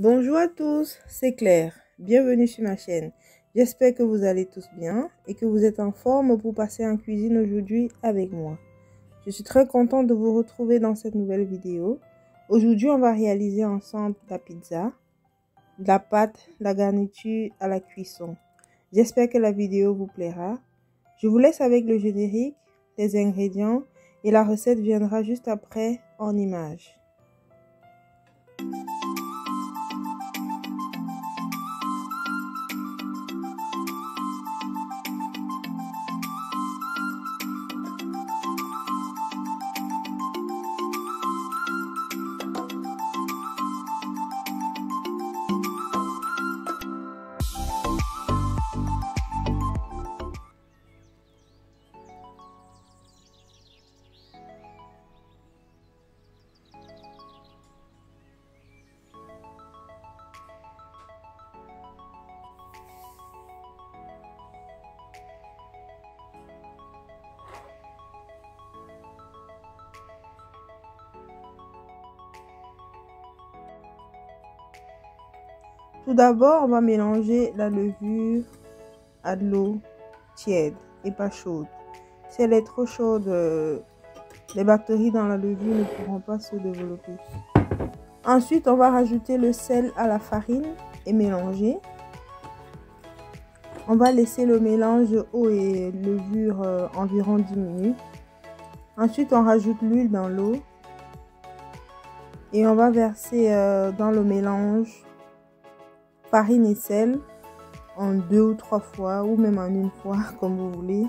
Bonjour à tous, c'est Claire. Bienvenue sur ma chaîne. J'espère que vous allez tous bien et que vous êtes en forme pour passer en cuisine aujourd'hui avec moi. Je suis très contente de vous retrouver dans cette nouvelle vidéo. Aujourd'hui, on va réaliser ensemble la pizza, de la pâte, la garniture à la cuisson. J'espère que la vidéo vous plaira. Je vous laisse avec le générique, les ingrédients et la recette viendra juste après en images. Tout d'abord, on va mélanger la levure à de l'eau tiède et pas chaude. Si elle est trop chaude, les bactéries dans la levure ne pourront pas se développer. Ensuite, on va rajouter le sel à la farine et mélanger. On va laisser le mélange eau et levure environ 10 minutes. Ensuite, on rajoute l'huile dans l'eau et on va verser dans le mélange farine et sel en 2 ou 3 fois ou même en une fois comme vous voulez.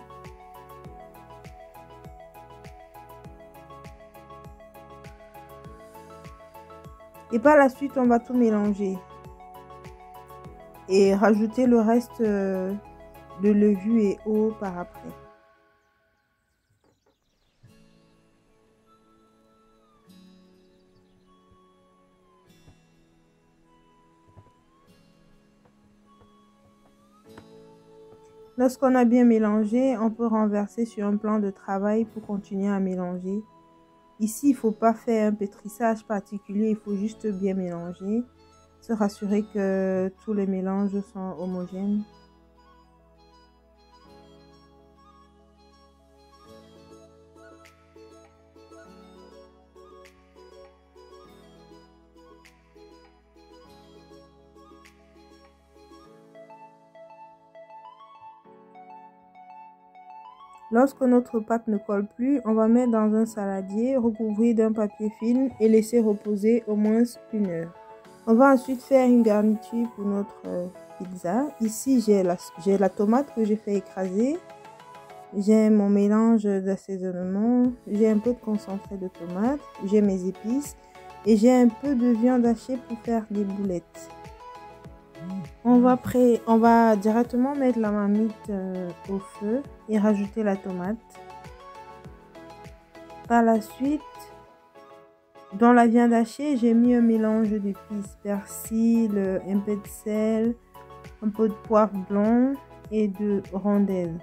Et par la suite, on va tout mélanger et rajouter le reste de levure et eau par après. Lorsqu'on a bien mélangé, on peut renverser sur un plan de travail pour continuer à mélanger. Ici, il ne faut pas faire un pétrissage particulier, il faut juste bien mélanger. Se rassurer que tous les mélanges sont homogènes. Lorsque notre pâte ne colle plus, on va mettre dans un saladier, recouvrir d'un papier film et laisser reposer au moins 1 heure. On va ensuite faire une garniture pour notre pizza. Ici, j'ai la tomate que j'ai fait écraser. J'ai mon mélange d'assaisonnement. J'ai un peu de concentré de tomate. J'ai mes épices. Et j'ai un peu de viande hachée pour faire des boulettes. On va directement mettre la marmite au feu et rajouter la tomate. Par la suite, dans la viande hachée, j'ai mis un mélange d'épices, persil, un peu de sel, un peu de poivre blanc et de rondelles.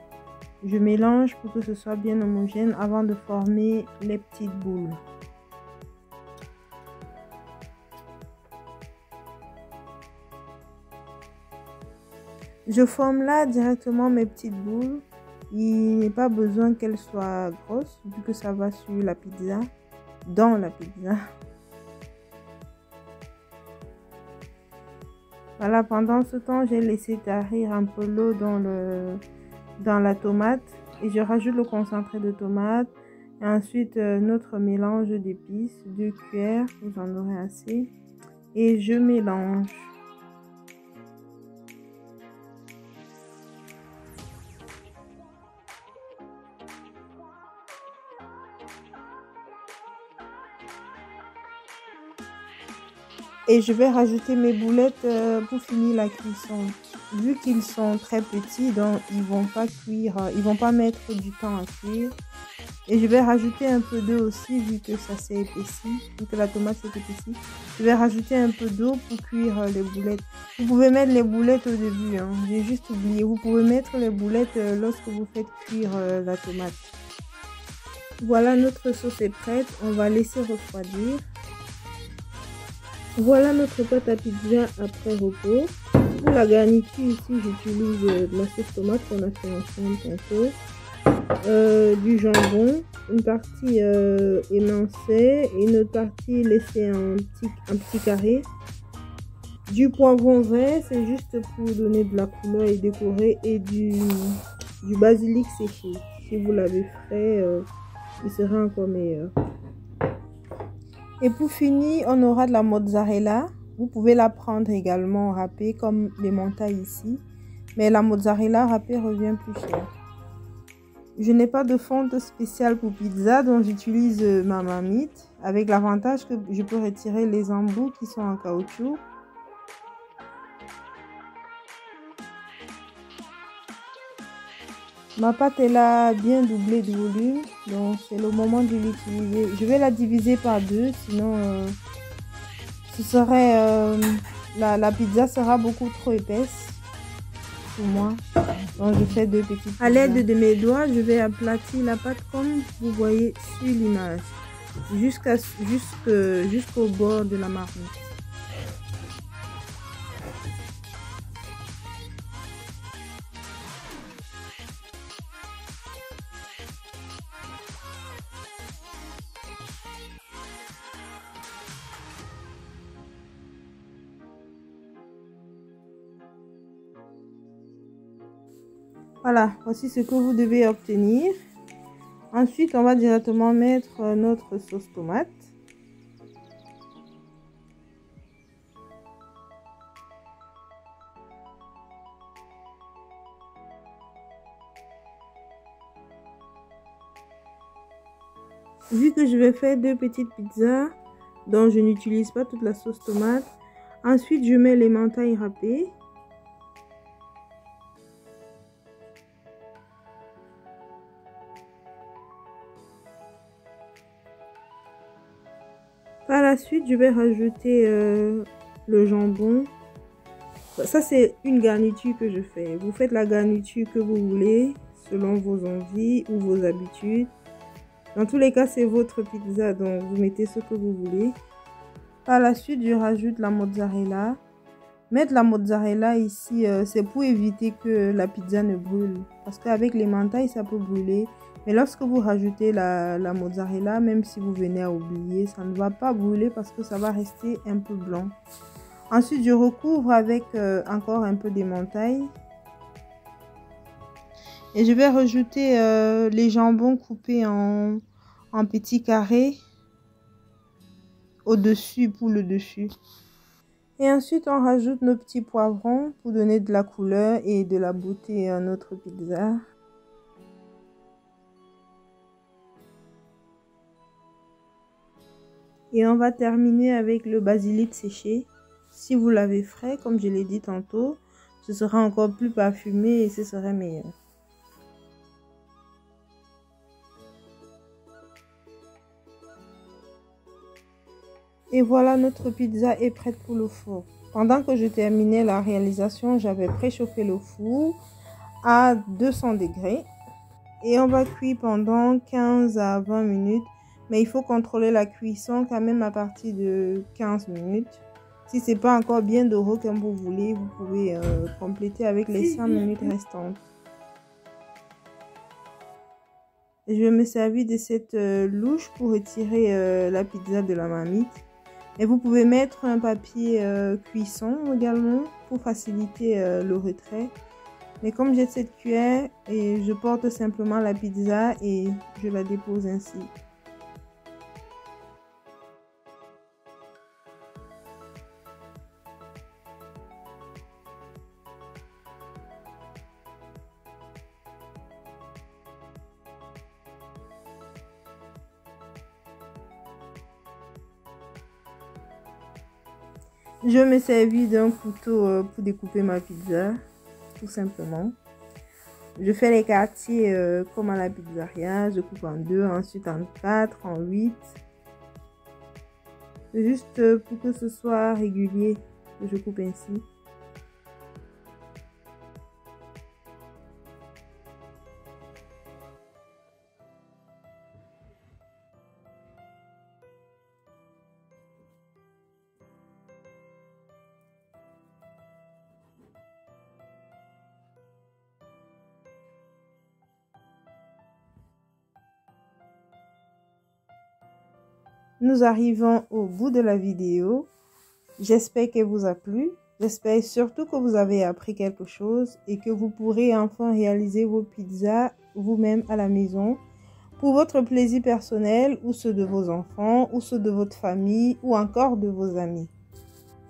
Je mélange pour que ce soit bien homogène avant de former les petites boules. Je forme là directement mes petites boules. Il n'est pas besoin qu'elles soient grosses vu que ça va sur la pizza, dans la pizza. Voilà, pendant ce temps, j'ai laissé tarir un peu l'eau dans la tomate et je rajoute le concentré de tomate et ensuite notre mélange d'épices, 2 cuillères, vous en aurez assez, et je mélange. Et je vais rajouter mes boulettes pour finir la cuisson. Vu qu'ils sont très petits, donc ils vont pas cuire, ils vont pas mettre du temps à cuire. Et je vais rajouter un peu d'eau aussi vu que ça s'est épaissi, vu que la tomate s'est épaissie. Je vais rajouter un peu d'eau pour cuire les boulettes. Vous pouvez mettre les boulettes au début, hein. J'ai juste oublié. Vous pouvez mettre les boulettes lorsque vous faites cuire la tomate. Voilà, notre sauce est prête. On va laisser refroidir. Voilà notre pâte à pizza après repos. Pour la garniture, ici, j'utilise de la sauce tomate qu'on a fait ensemble tantôt. Du jambon, une partie émincée et une autre partie laissée en petit carré. Du poivron vert, c'est juste pour donner de la couleur et décorer, et du basilic séché. Si vous l'avez frais, il sera encore meilleur. Et pour finir, on aura de la mozzarella. Vous pouvez la prendre également râpée comme les montagnes ici, mais la mozzarella râpée revient plus cher. Je n'ai pas de fonte spéciale pour pizza, donc j'utilise ma marmite, avec l'avantage que je peux retirer les embouts qui sont en caoutchouc. Ma pâte est là bien doublée de volume, donc c'est le moment de l'utiliser. Je vais la diviser par deux, sinon ce serait la pizza sera beaucoup trop épaisse pour moi. Donc je fais deux petites pizzas. À l'aide de mes doigts, je vais aplatir la pâte comme vous voyez sur l'image, jusqu'au bord de la marmite. Voilà, voici ce que vous devez obtenir. Ensuite, on va directement mettre notre sauce tomate. Vu que je vais faire deux petites pizzas, donc je n'utilise pas toute la sauce tomate. Ensuite, je mets les mentales râpées. Par la suite, je vais rajouter le jambon. Ça, c'est une garniture que je fais. Vous faites la garniture que vous voulez, selon vos envies ou vos habitudes. Dans tous les cas, c'est votre pizza, donc vous mettez ce que vous voulez. Par la suite, je rajoute la mozzarella. Mettre la mozzarella ici, c'est pour éviter que la pizza ne brûle. Parce qu'avec les l'emmental, ça peut brûler. Mais lorsque vous rajoutez la mozzarella, même si vous venez à oublier, ça ne va pas brûler parce que ça va rester un peu blanc. Ensuite, je recouvre avec encore un peu d'emmental. Et je vais rajouter les jambons coupés en petits carrés au-dessus, pour le dessus. Et ensuite, on rajoute nos petits poivrons pour donner de la couleur et de la beauté à notre pizza. Et on va terminer avec le basilic séché. Si vous l'avez frais, comme je l'ai dit tantôt, ce sera encore plus parfumé et ce serait meilleur. Et voilà, notre pizza est prête pour le four. Pendant que je terminais la réalisation, j'avais préchauffé le four à 200 degrés. Et on va cuire pendant 15 à 20 minutes. Mais il faut contrôler la cuisson quand même à partir de 15 minutes. Si c'est pas encore bien doré comme vous voulez, vous pouvez compléter avec les 5 minutes restantes. Et je vais me servir de cette louche pour retirer la pizza de la marmite. Et vous pouvez mettre un papier cuisson également pour faciliter le retrait. Mais comme j'ai cette cuillère, et je porte simplement la pizza et je la dépose ainsi. Je me servis d'un couteau pour découper ma pizza, tout simplement. Je fais les quartiers comme à la pizzeria. Je coupe en 2, ensuite en 4, en 8. Juste pour que ce soit régulier, je coupe ainsi. Nous arrivons au bout de la vidéo. J'espère qu'elle vous a plu. J'espère surtout que vous avez appris quelque chose et que vous pourrez enfin réaliser vos pizzas vous-même à la maison pour votre plaisir personnel ou ceux de vos enfants ou ceux de votre famille ou encore de vos amis.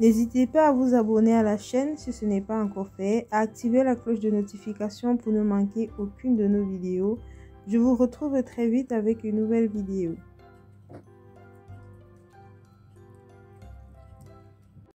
N'hésitez pas à vous abonner à la chaîne si ce n'est pas encore fait, à activer la cloche de notification pour ne manquer aucune de nos vidéos. Je vous retrouve très vite avec une nouvelle vidéo.